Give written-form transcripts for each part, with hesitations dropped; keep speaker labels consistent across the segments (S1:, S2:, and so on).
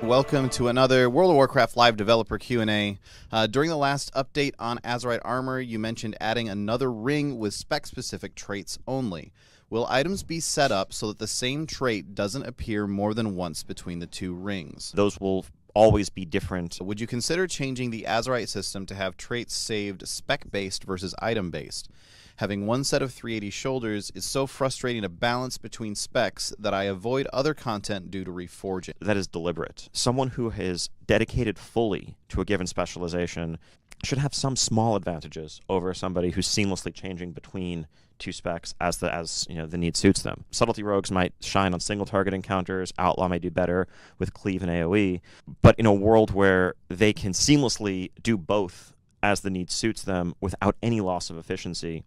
S1: Welcome to another World of Warcraft Live Developer Q&A. During the last update on Azerite Armor, you mentioned adding another ring with spec-specific traits only. Will items be set up so that the same trait doesn't appear more than once between the two rings?
S2: Those will always be different.
S1: Would you consider changing the Azerite system to have traits saved spec-based versus item-based? Having one set of 380 shoulders is so frustrating to balance between specs that I avoid other content due to reforging.
S2: That is deliberate. Someone who is dedicated fully to a given specialization should have some small advantages over somebody who's seamlessly changing between two specs as the need suits them. Subtlety rogues might shine on single target encounters, Outlaw may do better with cleave and AoE, but in a world where they can seamlessly do both as the need suits them without any loss of efficiency,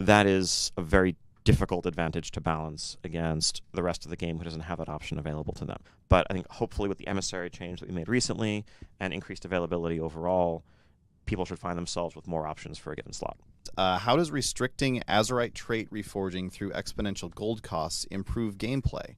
S2: that is a very difficult advantage to balance against the rest of the game who doesn't have that option available to them. But I think hopefully with the emissary change that we made recently and increased availability overall, people should find themselves with more options for a given slot.
S1: How does restricting Azerite trait reforging through exponential gold costs improve gameplay?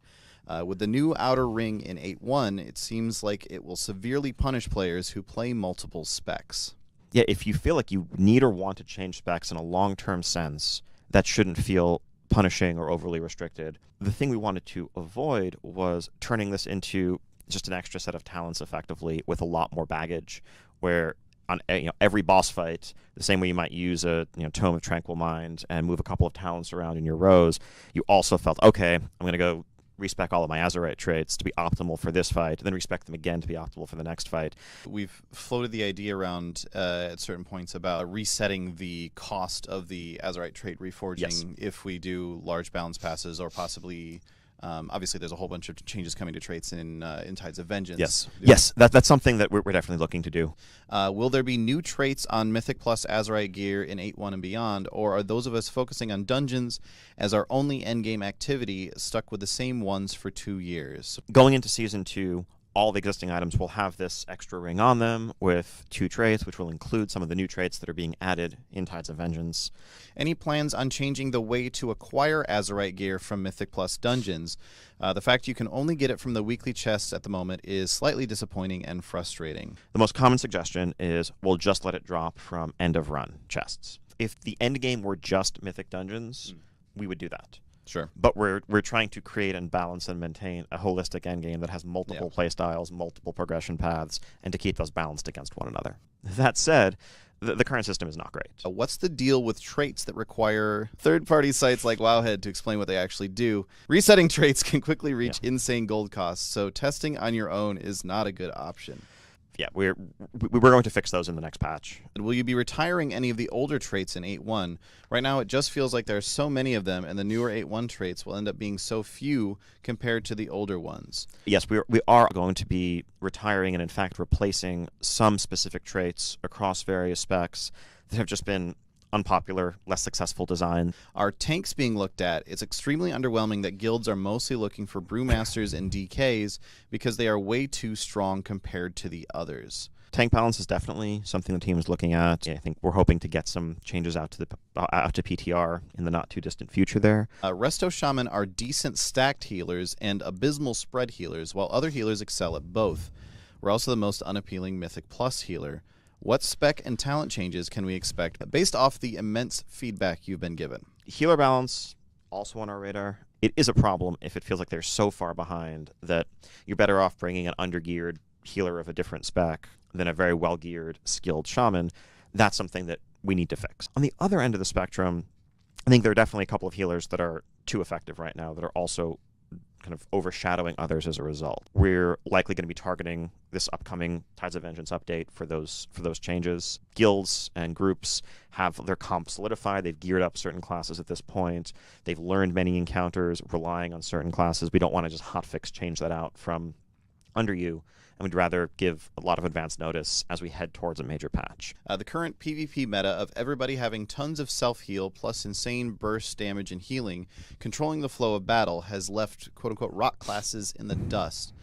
S1: With the new outer ring in 8.1, it seems like it will severely punish players who play multiple specs.
S2: Yeah, if you feel like you need or want to change specs in a long-term sense, that shouldn't feel punishing or overly restricted. The thing we wanted to avoid was turning this into just an extra set of talents effectively with a lot more baggage, where on every boss fight, the same way you might use a Tome of Tranquil Mind and move a couple of talents around in your rows, you also felt, okay, I'm going to go respec all of my Azerite traits to be optimal for this fight, and then respec them again to be optimal for the next fight.
S1: We've floated the idea around at certain points about resetting the cost of the Azerite trait reforging if we do large balance passes, or possibly obviously there's a whole bunch of changes coming to traits in Tides of Vengeance.
S2: Yes, that's something that we're definitely looking to do.
S1: Will there be new traits on Mythic Plus Azerite gear in 8.1 and beyond, or are those of us focusing on dungeons as our only endgame activity stuck with the same ones for 2 years?
S2: Going into Season 2, all the existing items will have this extra ring on them with 2 traits, which will include some of the new traits that are being added in Tides of Vengeance.
S1: Any plans on changing the way to acquire Azerite gear from Mythic Plus dungeons? The fact you can only get it from the weekly chests at the moment is slightly disappointing and frustrating.
S2: The most common suggestion is we'll just let it drop from end-of-run chests. If the end game were just Mythic dungeons, we would do that.
S1: Sure.
S2: But we're trying to create and balance and maintain a holistic endgame that has multiple playstyles, multiple progression paths, and to keep those balanced against one another. That said, the current system is not great.
S1: What's the deal with traits that require third-party sites like Wowhead to explain what they actually do? Resetting traits can quickly reach insane gold costs, so testing on your own is not a good option.
S2: Yeah, we're going to fix those in the next patch.
S1: Will you be retiring any of the older traits in 8.1? Right now, it just feels like there are so many of them, and the newer 8.1 traits will end up being so few compared to the older ones.
S2: Yes, we are going to be retiring and, in fact, replacing some specific traits across various specs that have just been unpopular, less successful design.
S1: Are tanks being looked at? It's extremely underwhelming that guilds are mostly looking for brewmasters and DKs because they are way too strong compared to the others.
S2: Tank balance is definitely something the team is looking at. I think we're hoping to get some changes out to PTR in the not too distant future there.
S1: Resto Shaman are decent stacked healers and abysmal spread healers, while other healers excel at both. We're also the most unappealing Mythic Plus healer. What spec and talent changes can we expect based off the immense feedback you've been given?
S2: Healer balance, also on our radar. It is a problem if it feels like they're so far behind that you're better off bringing an undergeared healer of a different spec than a very well-geared, skilled shaman. That's something that we need to fix. On the other end of the spectrum, I think there are definitely a couple of healers that are too effective right now that are also kind of overshadowing others as a result. We're likely going to be targeting this upcoming Tides of Vengeance update for those changes. Guilds and groups have their comp solidified. They've geared up certain classes at this point. They've learned many encounters relying on certain classes. We don't want to just hotfix change that out from under you, and we'd rather give a lot of advance notice as we head towards a major patch.
S1: The current PvP meta of everybody having tons of self-heal plus insane burst damage and healing controlling the flow of battle has left quote-unquote rock classes in the dust.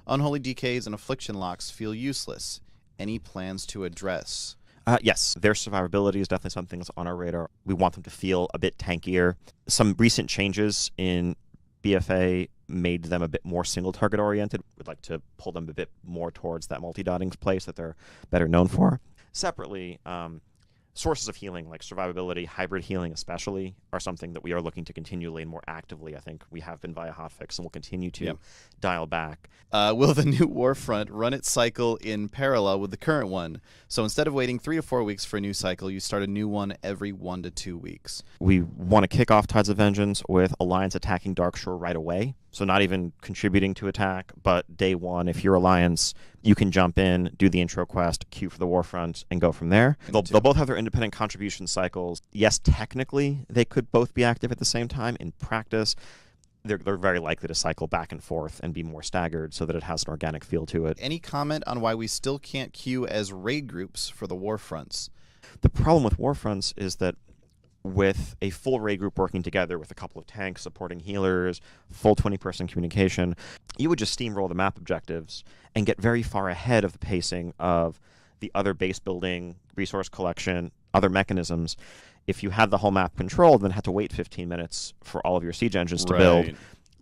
S1: Unholy DKs and affliction locks feel useless. Any plans to address?
S2: Yes, their survivability is definitely something that's on our radar. We want them to feel a bit tankier. Some recent changes in BFA made them a bit more single-target oriented. We'd like to pull them a bit more towards that multi-dotting place that they're better known for. Separately, sources of healing like survivability, hybrid healing especially, are something that we are looking to continually and more actively. I think we have been via hotfix and will continue to dial back.
S1: Will the new Warfront run its cycle in parallel with the current one? So instead of waiting 3 to 4 weeks for a new cycle, you start a new one every 1 to 2 weeks.
S2: We want to kick off Tides of Vengeance with Alliance attacking Darkshore right away. So not even contributing to attack, but day one, if you're Alliance, you can jump in, do the intro quest, queue for the Warfront, and go from there. They'll both have their independent contribution cycles. Yes, technically, they could both be active at the same time. In practice, they're very likely to cycle back and forth and be more staggered so that it has an organic feel to it.
S1: Any comment on why we still can't queue as raid groups for the Warfronts?
S2: The problem with Warfronts is that with a full raid group working together with a couple of tanks supporting healers, full 20-person communication, you would just steamroll the map objectives and get very far ahead of the pacing of the other base building, resource collection, other mechanisms. If you had the whole map controlled, then had to wait 15 minutes for all of your siege engines to build,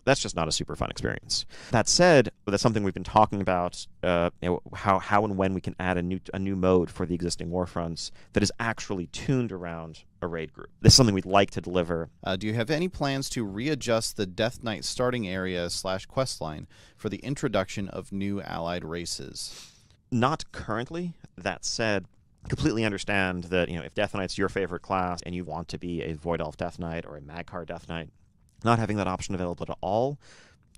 S2: that's just not a super fun experience. That said, that's something we've been talking about, how and when we can add a new mode for the existing Warfronts that is actually tuned around a raid group. This is something we'd like to deliver.
S1: Do you have any plans to readjust the Death Knight starting area / questline for the introduction of new allied races?
S2: Not currently. That said, completely understand that if Death Knight's your favorite class and you want to be a Void Elf Death Knight or a Magcar Death Knight, not having that option available at all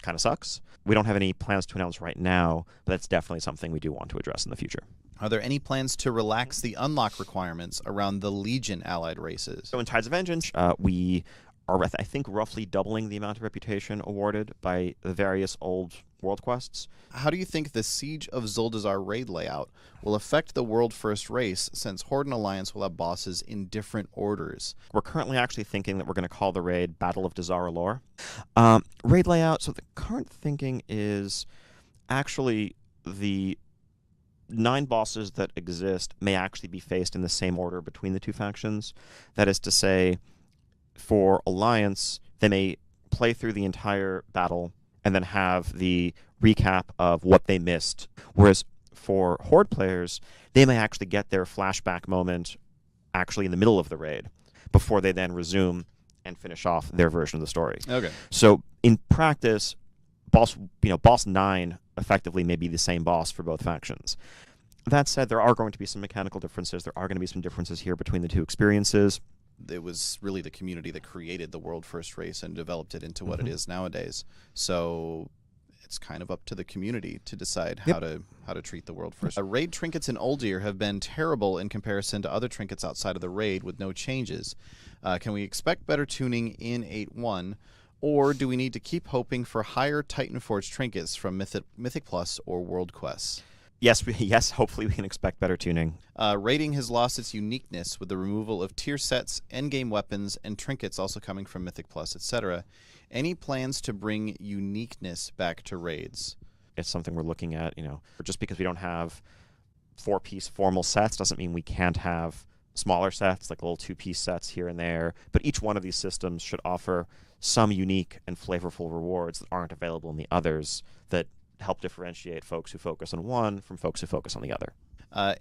S2: kind of sucks. We don't have any plans to announce right now, but that's definitely something we do want to address in the future.
S1: Are there any plans to relax the unlock requirements around the Legion allied races?
S2: So in Tides of Vengeance, we are, I think, roughly doubling the amount of reputation awarded by the various old world quests.
S1: How do you think the Siege of Zuldazar raid layout will affect the world first race, since Horde and Alliance will have bosses in different orders?
S2: We're currently actually thinking that we're going to call the raid Battle of Dazara Lore. Raid layout, so the current thinking is actually the 9 bosses that exist may actually be faced in the same order between the two factions. That is to say, for Alliance, they may play through the entire battle and then have the recap of what they missed. Whereas for Horde players, they may actually get their flashback moment actually in the middle of the raid before they then resume and finish off their version of the story.
S1: Okay.
S2: So in practice, boss 9 effectively may be the same boss for both factions. That said, there are going to be some mechanical differences. There are going to be some differences here between the two experiences.
S1: It was really the community that created the world first race and developed it into what it is nowadays. So it's kind of up to the community to decide how to treat the world first. Raid trinkets in Uldir have been terrible in comparison to other trinkets outside of the raid with no changes. Can we expect better tuning in 8.1, or do we need to keep hoping for higher Titanforge trinkets from Mythic Plus or World Quests?
S2: Yes, hopefully we can expect better tuning.
S1: Raiding has lost its uniqueness with the removal of tier sets, endgame weapons, and trinkets also coming from Mythic Plus, etc. Any plans to bring uniqueness back to raids?
S2: It's something we're looking at, just because we don't have 4-piece formal sets doesn't mean we can't have smaller sets, like little 2-piece sets here and there. But each one of these systems should offer some unique and flavorful rewards that aren't available in the others that help differentiate folks who focus on one from folks who focus on the other.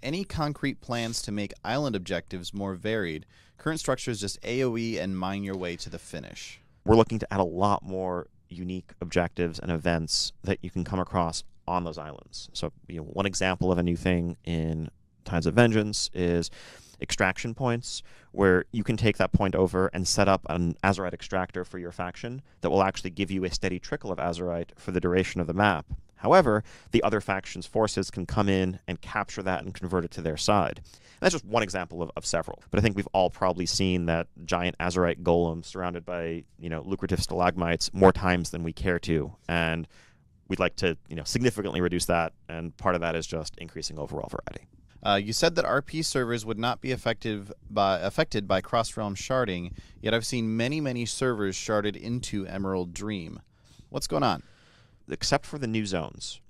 S1: Any concrete plans to make island objectives more varied? Current structure is just AoE and mine your way to the finish.
S2: We're looking to add a lot more unique objectives and events that you can come across on those islands. So, one example of a new thing in Tides of Vengeance is extraction points, where you can take that point over and set up an Azerite extractor for your faction that will actually give you a steady trickle of Azerite for the duration of the map. However, the other faction's forces can come in and capture that and convert it to their side. And that's just one example of several. But I think we've all probably seen that giant Azerite golem surrounded by, lucrative stalagmites more times than we care to. And we'd like to, significantly reduce that. And part of that is just increasing overall variety.
S1: You said that RP servers would not be affected by cross-realm sharding, yet I've seen many servers sharded into Emerald Dream. What's going on?
S2: Except for the new zones,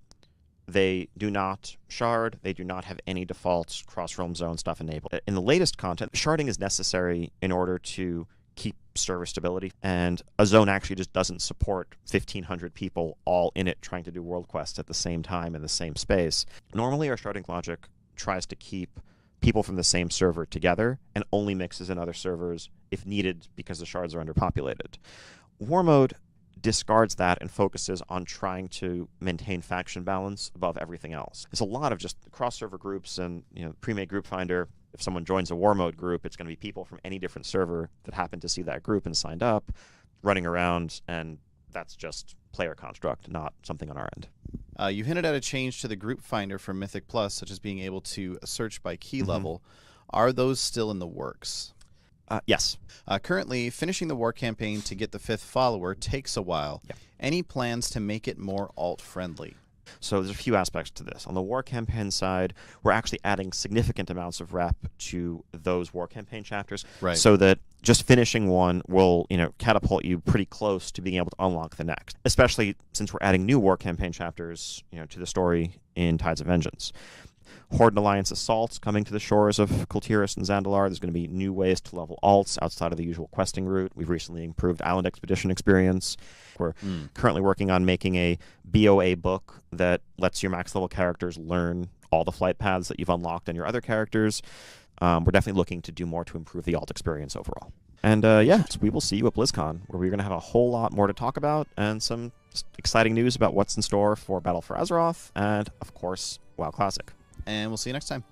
S2: they do not shard. They do not have any default cross-realm zone stuff enabled. In the latest content, sharding is necessary in order to keep server stability. And a zone actually just doesn't support 1,500 people all in it trying to do world quests at the same time in the same space. Normally, our starting logic tries to keep people from the same server together and only mixes in other servers if needed because the shards are underpopulated. War mode discards that and focuses on trying to maintain faction balance above everything else. There's a lot of just cross-server groups and pre-made group finder. If someone joins a war mode group, it's going to be people from any different server that happen to see that group and signed up, running around, and that's just player construct, not something on our end.
S1: You hinted at a change to the group finder for Mythic Plus, such as being able to search by key level. Are those still in the works?
S2: Yes.
S1: Currently, finishing the war campaign to get the 5th follower takes a while.
S2: Yep.
S1: Any plans to make it more alt-friendly?
S2: So there's a few aspects to this. On the war campaign side, we're actually adding significant amounts of rep to those war campaign chapters,
S1: Right.
S2: so that just finishing one will, catapult you pretty close to being able to unlock the next. Especially since we're adding new war campaign chapters, to the story in Tides of Vengeance. Horde and Alliance assaults coming to the shores of Kultiris and Zandalar. There's going to be new ways to level alts outside of the usual questing route. We've recently improved Island Expedition experience. We're currently working on making a BOA book that lets your max level characters learn all the flight paths that you've unlocked in your other characters. We're definitely looking to do more to improve the alt experience overall. And so we will see you at BlizzCon, where we're going to have a whole lot more to talk about and some exciting news about what's in store for Battle for Azeroth and, of course, WoW Classic.
S1: And we'll see you next time.